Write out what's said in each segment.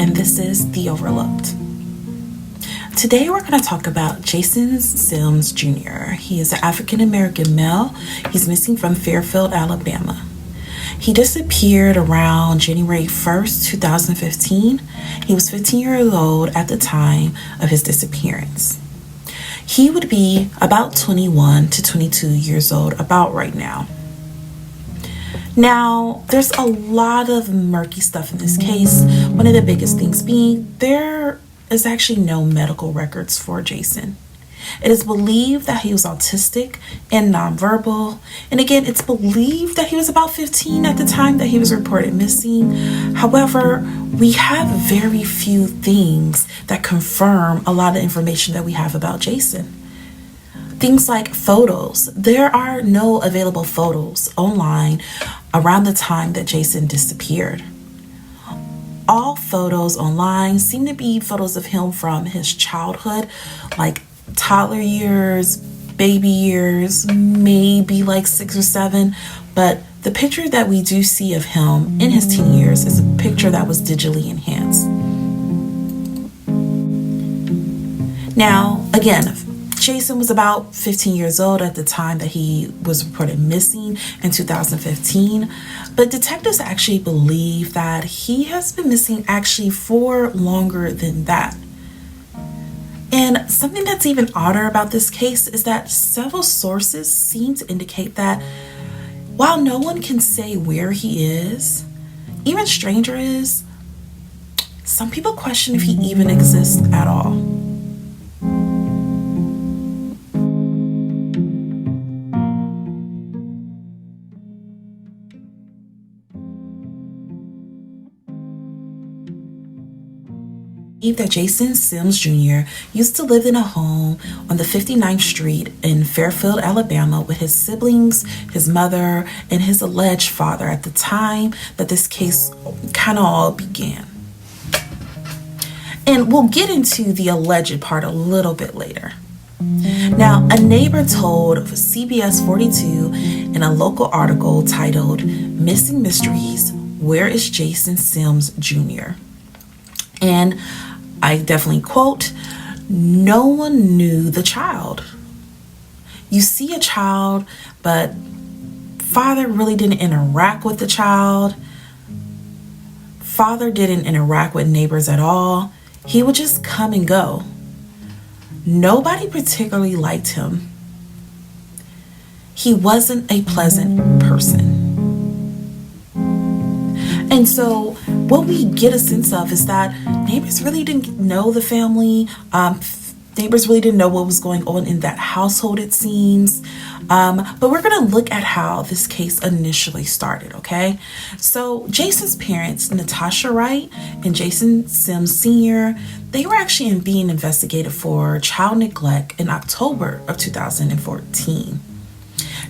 and this is The Overlooked. Today we're going to talk about Jason Sims Jr. He is an African American male. He's missing from Fairfield, Alabama. He disappeared around January 1st, 2015. He was 15 years old at the time of his disappearance. He would be about 21 to 22 years old about right now. Now, there's a lot of murky stuff in this case. One of the biggest things being there is actually no medical records for Jason. It is believed that he was autistic and nonverbal. And again, it's believed that he was about 15 at the time that he was reported missing. However, we have very few things that confirm a lot of information that we have about Jason. Things like photos. There are no available photos online around the time that Jason disappeared. All photos online seem to be photos of him from his childhood, like toddler years, baby years, maybe like 6 or 7. But the picture that we do see of him in his teen years is a picture that was digitally enhanced. Now, again, Jason was about 15 years old at the time that he was reported missing in 2015, but detectives actually believe that he has been missing actually for longer than that. And something that's even odder about this case is that several sources seem to indicate that while no one can say where he is, even strangers, some people question if he even exists at all. That Jason Sims Jr. used to live in a home on the 59th Street in Fairfield, Alabama with his siblings, his mother, and his alleged father at the time that this case kind of all began. And we'll get into the alleged part a little bit later. Now, a neighbor told CBS 42 in a local article titled "Missing Mysteries, Where is Jason Sims Jr.?" And I definitely quote, "No one knew the child. You see a child, but father really didn't interact with the child. Father didn't interact with neighbors at all. He would just come and go. Nobody particularly liked him. He wasn't a pleasant person." And so what we get a sense of is that neighbors really didn't know the family. Neighbors really didn't know what was going on in that household, it seems. But we're going to look at how this case initially started, okay? So Jason's parents, Natasha Wright and Jason Sims Sr., they were actually being investigated for child neglect in October of 2014.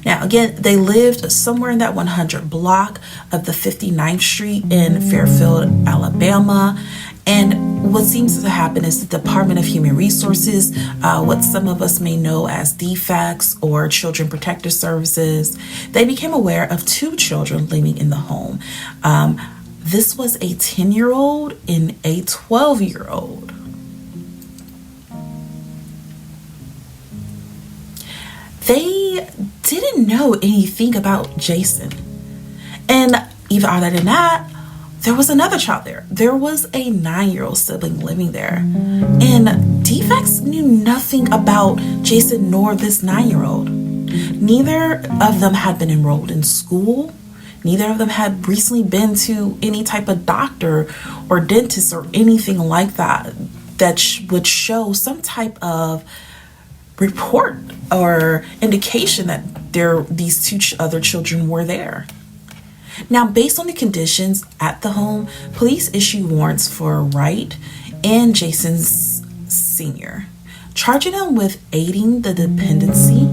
Now, again, they lived somewhere in that 100 block of the 59th Street in Fairfield, Alabama. And what seems to happen is the Department of Human Resources, what some of us may know as DFACS or Children Protective Services, they became aware of 2 children living in the home. This was a 10-year-old and a 12-year-old. They didn't know anything about Jason. And even other than that, there was another child there. There was a 9-year-old sibling living there. And DFACS knew nothing about Jason nor this 9-year-old. Neither of them had been enrolled in school. Neither of them had recently been to any type of doctor or dentist or anything like that would show some type of report or indication that these 2 other children were there. Now, based on the conditions at the home, police issued warrants for Wright and Jason Sr., charging them with aiding the dependency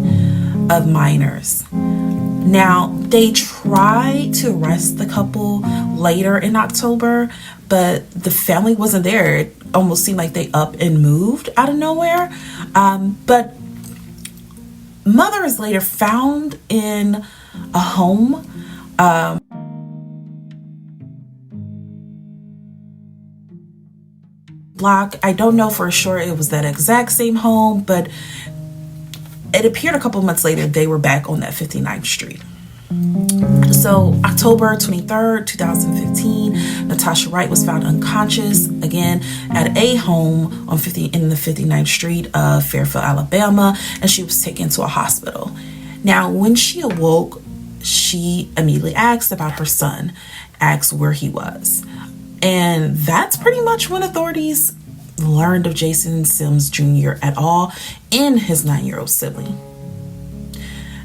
of minors. Now, they tried to arrest the couple later in October, but the family wasn't there. It almost seemed like they up and moved out of nowhere. But mother is later found in a home. block. I don't know for sure it was that exact same home, but it appeared a couple months later they were back on that 59th Street. So October 23rd, 2015, Natasha Wright was found unconscious again at a home in the 59th Street of Fairfield, Alabama, and she was taken to a hospital. Now, when she awoke, she immediately asked about her son, asked where he was. And that's pretty much when authorities learned of Jason Sims Jr. at all and his 9-year-old sibling.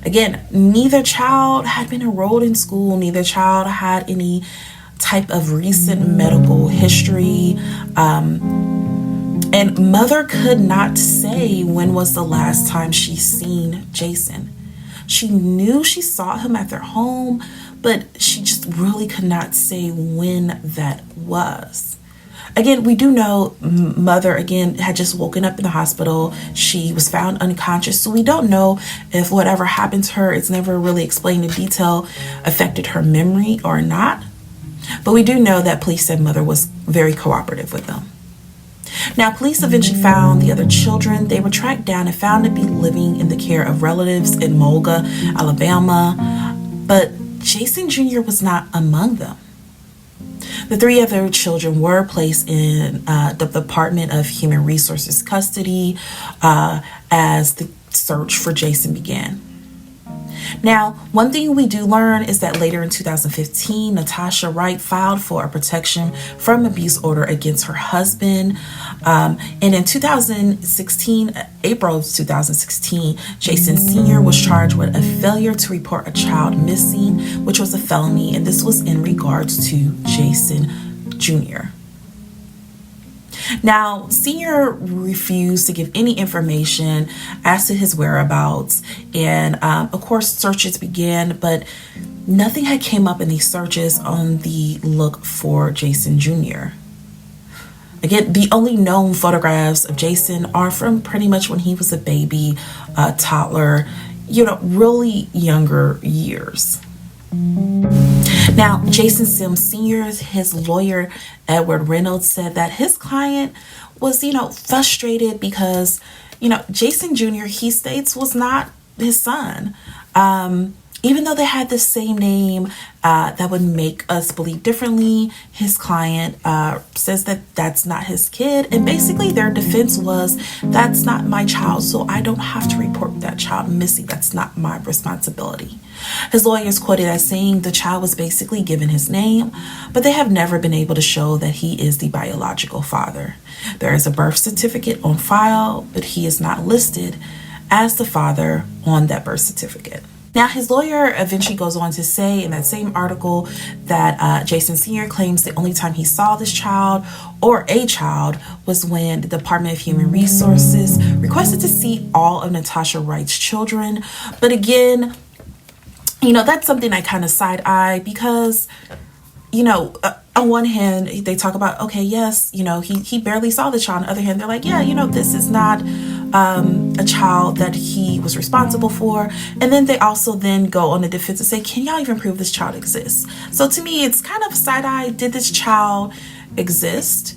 Again, neither child had been enrolled in school. Neither child had any type of recent medical history. And mother could not say when was the last time she seen Jason. She knew she saw him at their home, but she just really could not say when that was. Again, we do know mother, again, had just woken up in the hospital. She was found unconscious. So we don't know if whatever happened to her, it's never really explained in detail, affected her memory or not. But we do know that police said mother was very cooperative with them. Now, police eventually found the other children. They were tracked down and found to be living in the care of relatives in Mulga, Alabama. But Jason Jr. was not among them. The 3 other children were placed in the Department of Human Resources custody as the search for Jason began. Now, one thing we do learn is that later in 2015, Natasha Wright filed for a protection from abuse order against her husband. And in 2016, April of 2016, Jason Sr. was charged with a failure to report a child missing, which was a felony. And this was in regards to Jason Jr. Now, Senior refused to give any information as to his whereabouts, and of course searches began, but nothing had came up in these searches on the look for Jason Jr. Again, the only known photographs of Jason are from pretty much when he was a baby, toddler, really younger years. Now, Jason Sims Sr., his lawyer, Edward Reynolds, said that his client was, frustrated because, Jason Jr., he states, was not his son. Even though they had the same name, that would make us believe differently. His client says that that's not his kid. And basically their defense was, that's not my child, so I don't have to report that child missing. That's not my responsibility. His lawyer is quoted as saying the child was basically given his name, but they have never been able to show that he is the biological father. There is a birth certificate on file, but he is not listed as the father on that birth certificate. Now, his lawyer eventually goes on to say in that same article that Jason Sr. claims the only time he saw this child or a child was when the Department of Human Resources requested to see all of Natasha Wright's children. But again, that's something I kind of side-eye because, on one hand, they talk about, okay, yes, he barely saw the child. On the other hand, they're like, yeah, this is not a child that he was responsible for. And then they also then go on the defense and say, can y'all even prove this child exists? So to me, it's kind of side-eye. Did this child exist?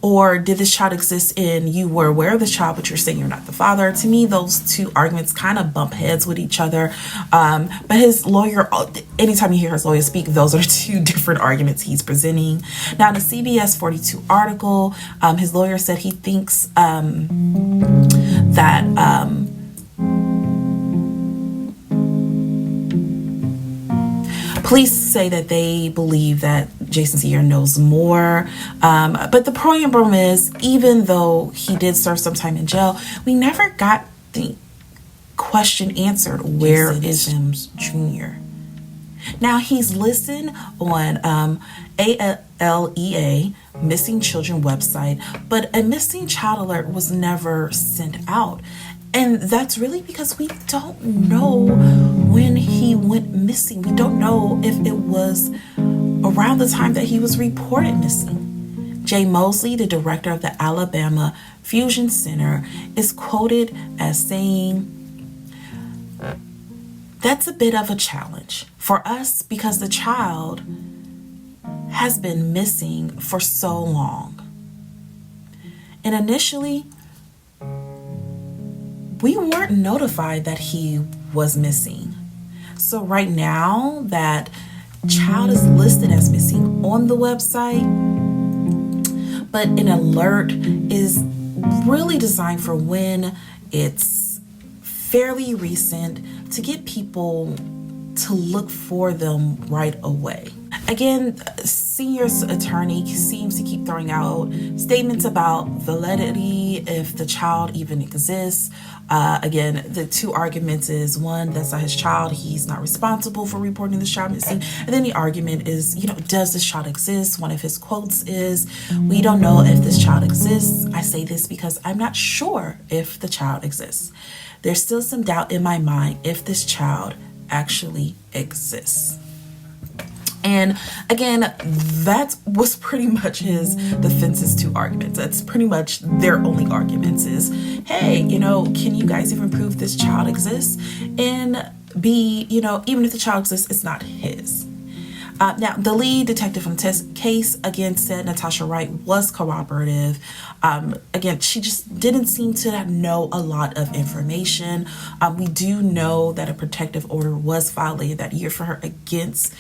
Or did this child exist and you were aware of this child, but you're saying you're not the father? To me, those two arguments kind of bump heads with each other. But his lawyer, anytime you hear his lawyer speak, those are two different arguments he's presenting. Now, in the CBS 42 article, his lawyer said he thinks that police say that they believe that Jason Sr. knows more. But the problem is, even though he did serve some time in jail, we never got the question answered, where is Sims Jr.? Now, he's listed on ALEA, Missing Children website, but a missing child alert was never sent out. And that's really because we don't know when he went missing. We don't know if it was around the time that he was reported missing. Jay Mosley, the director of the Alabama Fusion Center, is quoted as saying, that's a bit of a challenge for us because the child has been missing for so long. And initially, we weren't notified that he was missing. So right now, that child is listed as missing on the website, but an alert is really designed for when it's fairly recent to get people to look for them right away. Again, Senior's attorney seems to keep throwing out statements about validity, if the child even exists. Again, the two arguments is, one, that's not his child, he's not responsible for reporting this child missing. And then the argument is, does this child exist? One of his quotes is, we don't know if this child exists. I say this because I'm not sure if the child exists. There's still some doubt in my mind if this child actually exists. And again, that was pretty much his defense's two arguments. That's pretty much their only arguments is, hey, can you guys even prove this child exists? And B, even if the child exists, it's not his. Now, the lead detective on the case again said Natasha Wright was cooperative. Again, she just didn't seem to know a lot of information. We do know that a protective order was violated that year for her against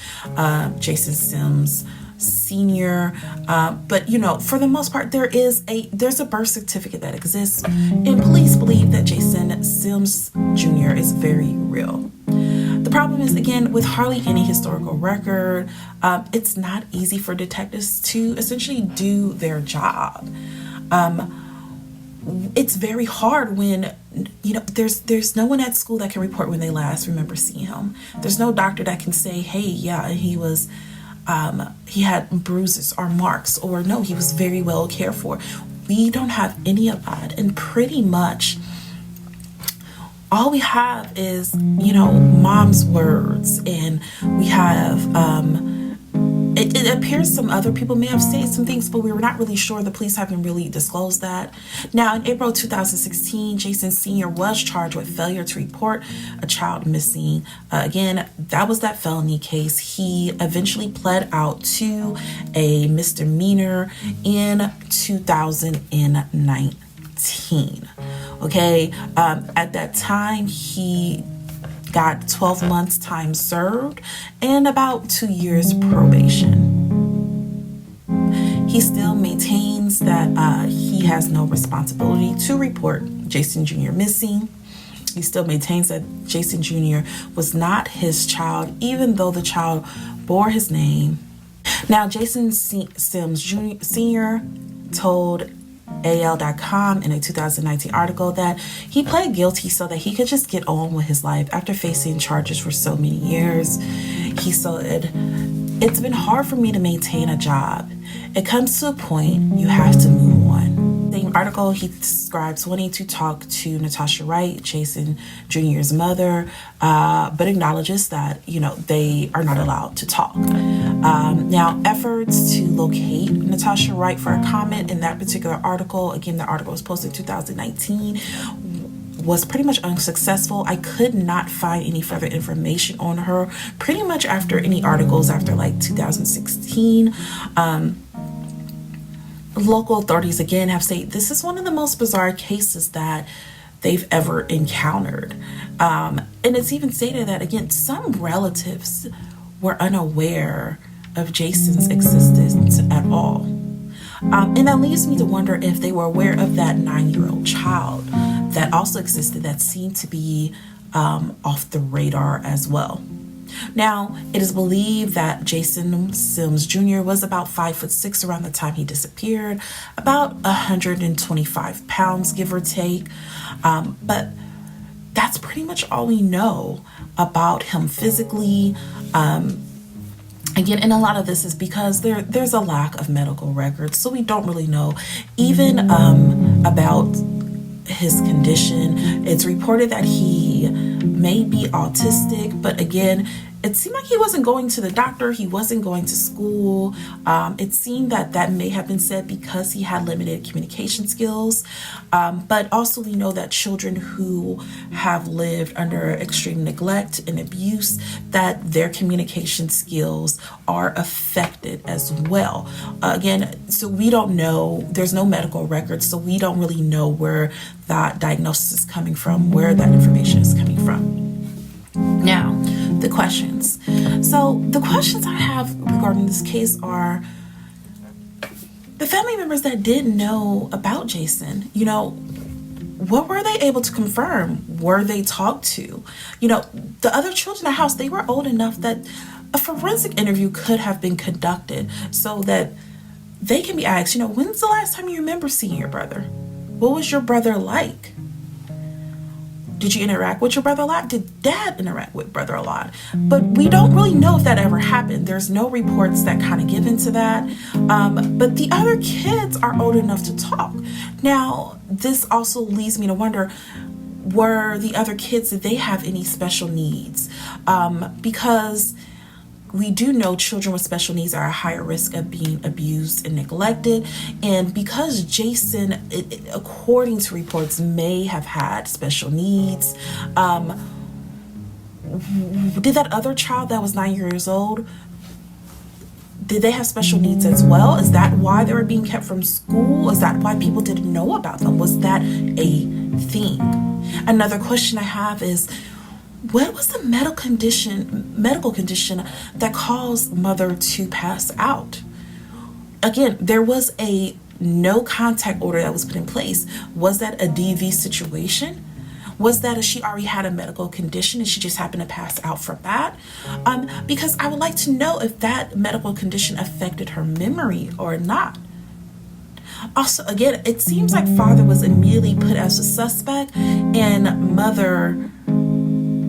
Jason Sims Sr. But for the most part, there's a birth certificate that exists, and police believe that Jason Sims Jr. is very real. The problem is, again, with hardly any historical record, it's not easy for detectives to essentially do their job. It's very hard when, there's no one at school that can report when they last remember seeing him. There's no doctor that can say, hey, yeah, he had bruises or marks, or no, he was very well cared for. We don't have any of that. And pretty much all we have is, mom's words, and we have, it appears some other people may have said some things, but we were not really sure. The police haven't really disclosed that. Now, in April 2016, Jason Sr. was charged with failure to report a child missing. Again, that was that felony case. He eventually pled out to a misdemeanor in 2019. Okay, at that time, he got 12 months time served and about 2 years probation. He still maintains that he has no responsibility to report Jason Jr. missing. He still maintains that Jason Jr. was not his child, even though the child bore his name. Now, Jason Sims Jr. Sr. told AL.com in a 2019 article that he pled guilty so that he could just get on with his life after facing charges for so many years. He said, it's been hard for me to maintain a job. It comes to a point you have to move on. Same article, he describes wanting to talk to Natasha Wright, Jason Jr.'s mother, but acknowledges that, they are not allowed to talk. Now, efforts to locate Natasha Wright for a comment in that particular article, again, the article was posted in 2019, was pretty much unsuccessful. I could not find any further information on her pretty much after any articles after like 2016. Local authorities again have said this is one of the most bizarre cases that they've ever encountered. And it's even stated that, again, some relatives were unaware of Jason's existence at all. And that leaves me to wonder if they were aware of that 9-year-old child that also existed that seemed to be off the radar as well. Now, it is believed that Jason Sims Jr. was about 5'6" around the time he disappeared, about 125 pounds, give or take. But that's pretty much all we know about him physically. Again, and a lot of this is because there's a lack of medical records, so we don't really know even about his condition. It's reported that he may be autistic, but again, it seemed like he wasn't going to the doctor, he wasn't going to school. It seemed that may have been said because he had limited communication skills. But also we know that children who have lived under extreme neglect and abuse, that their communication skills are affected as well. Again, so we don't know, there's no medical records, so we don't really know where that diagnosis is coming from, where that information is coming from. Now, the questions. So the questions I have regarding this case are the family members that did know about Jason, what were they able to confirm? Were they talked to? The other children in the house, they were old enough that a forensic interview could have been conducted so that they can be asked, when's the last time you remember seeing your brother? What was your brother like? Did you interact with your brother a lot? Did dad interact with brother a lot? But we don't really know if that ever happened. There's no reports that kind of give into that. But the other kids are old enough to talk. Now, this also leads me to wonder, were the other kids, did they have any special needs? Because we do know children with special needs are at higher risk of being abused and neglected. And because Jason, according to reports, may have had special needs, did that other child that was 9 years old, did they have special needs as well? Is that why they were being kept from school? Is that why people didn't know about them? Was that a thing? Another question I have is, what was the medical condition that caused mother to pass out? Again, there was a no contact order that was put in place. Was that a DV situation? Was that she already had a medical condition and she just happened to pass out from that? Because I would like to know if that medical condition affected her memory or not. Also, again, it seems like father was immediately put as a suspect, and mother,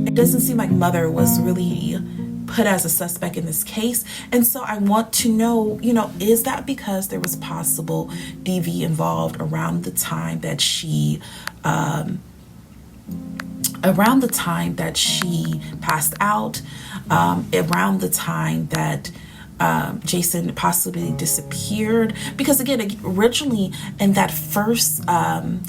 it doesn't seem like mother was really put as a suspect in this case. And so I want to know, is that because there was possible DV involved around the time that she passed out, around the time that Jason possibly disappeared? Because again, originally in that first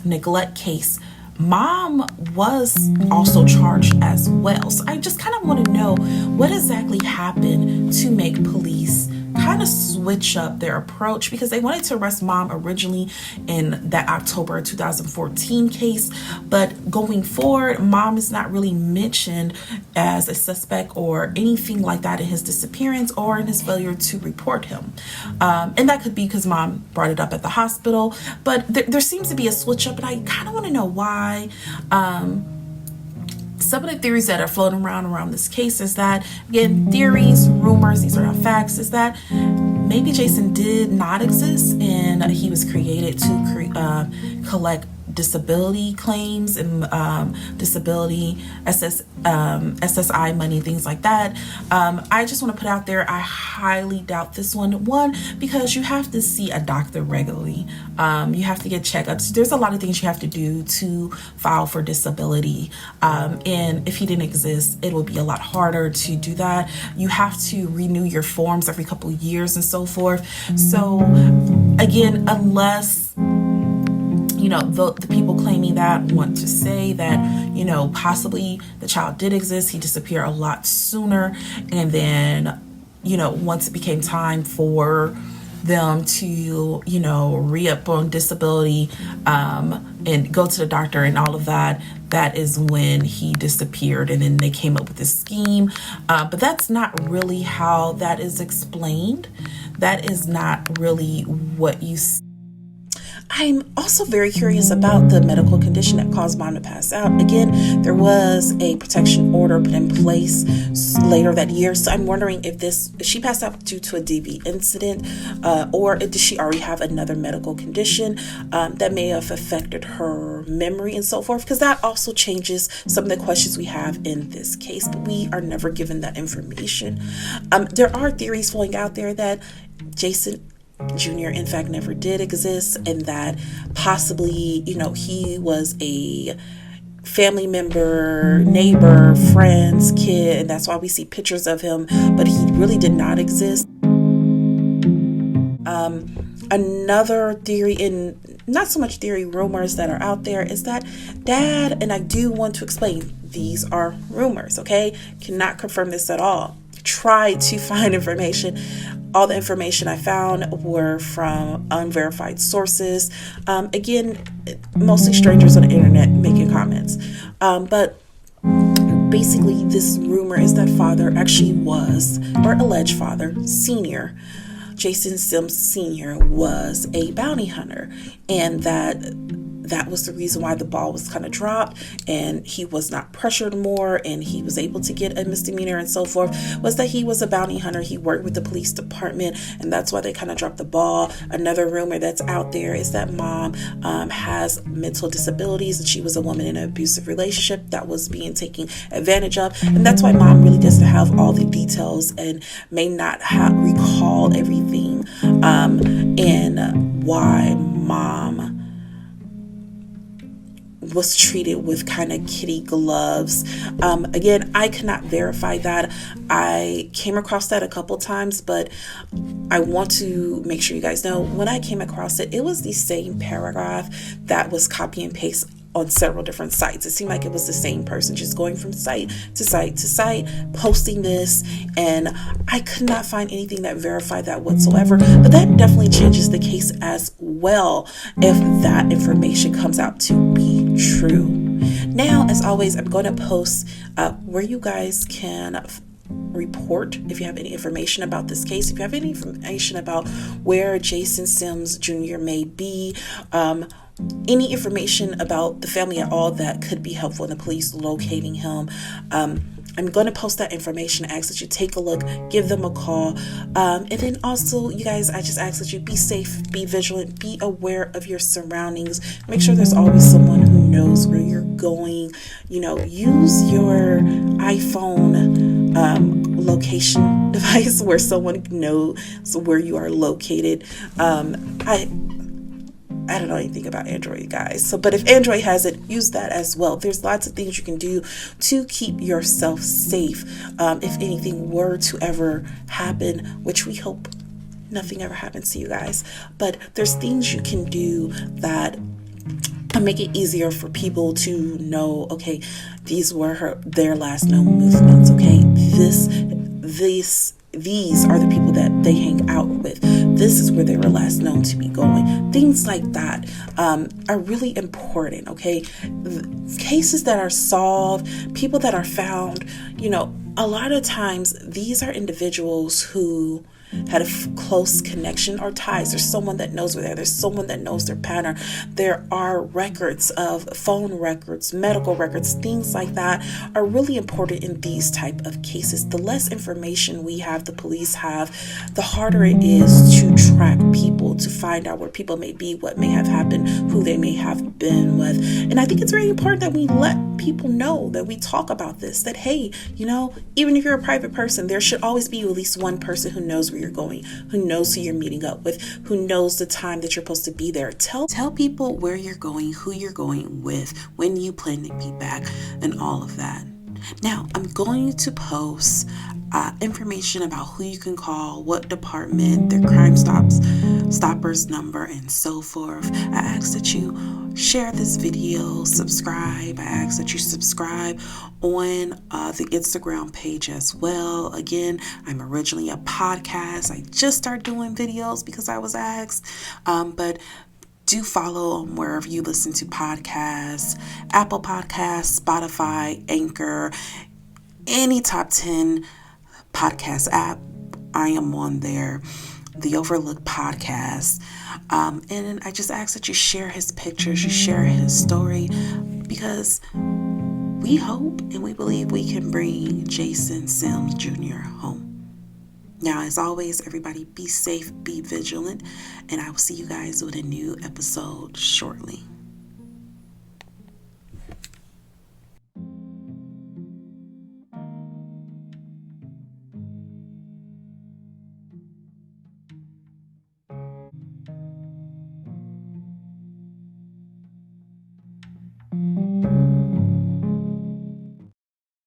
neglect case, mom was also charged as well. So I just kind of want to know what exactly happened to make police kind of switch up their approach, because they wanted to arrest mom originally in that October 2014 case, but going forward, mom is not really mentioned as a suspect or anything like that in his disappearance or in his failure to report him. And that could be because mom brought it up at the hospital, but there seems to be a switch up, and I kind of want to know why. Some of the theories that are floating around this case is that, again, theories, rumors, these are not facts, is that maybe Jason did not exist and he was created to collect disability claims and disability SSI money, things like that. I just want to put out there, I highly doubt this one. One, because you have to see a doctor regularly. You have to get checkups. There's a lot of things you have to do to file for disability. And if he didn't exist, it will be a lot harder to do that. You have to renew your forms every couple of years and so forth. So again, unless the people claiming that want to say that, possibly the child did exist, he disappeared a lot sooner. And then, once it became time for them to, re-up on disability and go to the doctor and all of that, that is when he disappeared. And then they came up with this scheme. But that's not really how that is explained. That is not really what you see. I'm also very curious about the medical condition that caused mom to pass out. Again, there was a protection order put in place later that year. So I'm wondering if she passed out due to a DV incident, or did she already have another medical condition that may have affected her memory and so forth? Because that also changes some of the questions we have in this case, but we are never given that information. There are theories flowing out there that Jason Jr. in fact never did exist, and that possibly, he was a family member, neighbor, friends, kid, and that's why we see pictures of him, but he really did not exist. Another theory, in not so much theory, rumors that are out there, is that dad, and I do want to explain, these are rumors, okay? Cannot confirm this at all. Tried to find information. All the information I found were from unverified sources. Again, mostly strangers on the internet making comments. But basically, this rumor is that father actually was, or alleged father, senior, Jason Sims Sr. was a bounty hunter, and that was the reason why the ball was kind of dropped and he was not pressured more and he was able to get a misdemeanor and so forth, was that he was a bounty hunter. He worked with the police department, and that's why they kind of dropped the ball. Another rumor that's out there is that mom has mental disabilities, and she was a woman in an abusive relationship that was being taken advantage of, and that's why mom really doesn't have all the details and may not recall everything, and why mom was treated with kind of kitty gloves. Again, I cannot verify that. I came across that a couple times, but I want to make sure you guys know, when I came across it, it was the same paragraph that was copy and paste on several different sites. It seemed like it was the same person just going from site to site to site, posting this, and I could not find anything that verified that whatsoever. But that definitely changes the case as well if that information comes out to be true. Now, as always, I'm going to post where you guys can report if you have any information about this case, if you have any information about where Jason Sims Jr. may be, any information about the family at all that could be helpful in the police locating him. I'm going to post that information. I ask that you take a look, give them a call. And then also, you guys, I just ask that you be safe, be vigilant, be aware of your surroundings. Make sure there's always someone who knows where you're going. You know, use your iPhone location device where someone knows where you are located. I don't know anything about Android, guys. But if Android has it, use that as well. There's lots of things you can do to keep yourself safe. If anything were to ever happen, which we hope nothing ever happens to you guys. But there's things you can do that make it easier for people to know, okay, these were their last known movements, okay? These are the people that they hang out with. This is where they were last known to be going. Things like that are really important, okay? Cases that are solved, people that are found, you know, a lot of times these are individuals who had a close connection or ties. There's someone that knows where they're. There's someone that knows their pattern. There are records of phone records, medical records, things like that are really important in these type of cases. The less information we have, the police have, the harder it is to track people, to find out where people may be, what may have happened, who they may have been with. And I think it's very important that we let people know, that we talk about this, that, hey, you know, even if you're a private person, there should always be at least one person who knows where you're going, who knows who you're meeting up with, who knows the time that you're supposed to be there. Tell people where you're going, who you're going with, when you plan to be back, and all of that. Now, I'm going to post information about who you can call, what department, their Crime Stoppers number, and so forth. I ask that you share this video, subscribe. I ask that you subscribe on the Instagram page as well. Again, I'm originally a podcast. I just started doing videos because I was asked, but do follow wherever you listen to podcasts, Apple Podcasts, Spotify, Anchor, any top 10 podcast app. I am on there, the Overlooked Podcast. And I just ask that you share his pictures, you share his story, because we hope and we believe we can bring Jason Sims Jr. home. Now, as always, everybody be safe, be vigilant, and I will see you guys with a new episode shortly.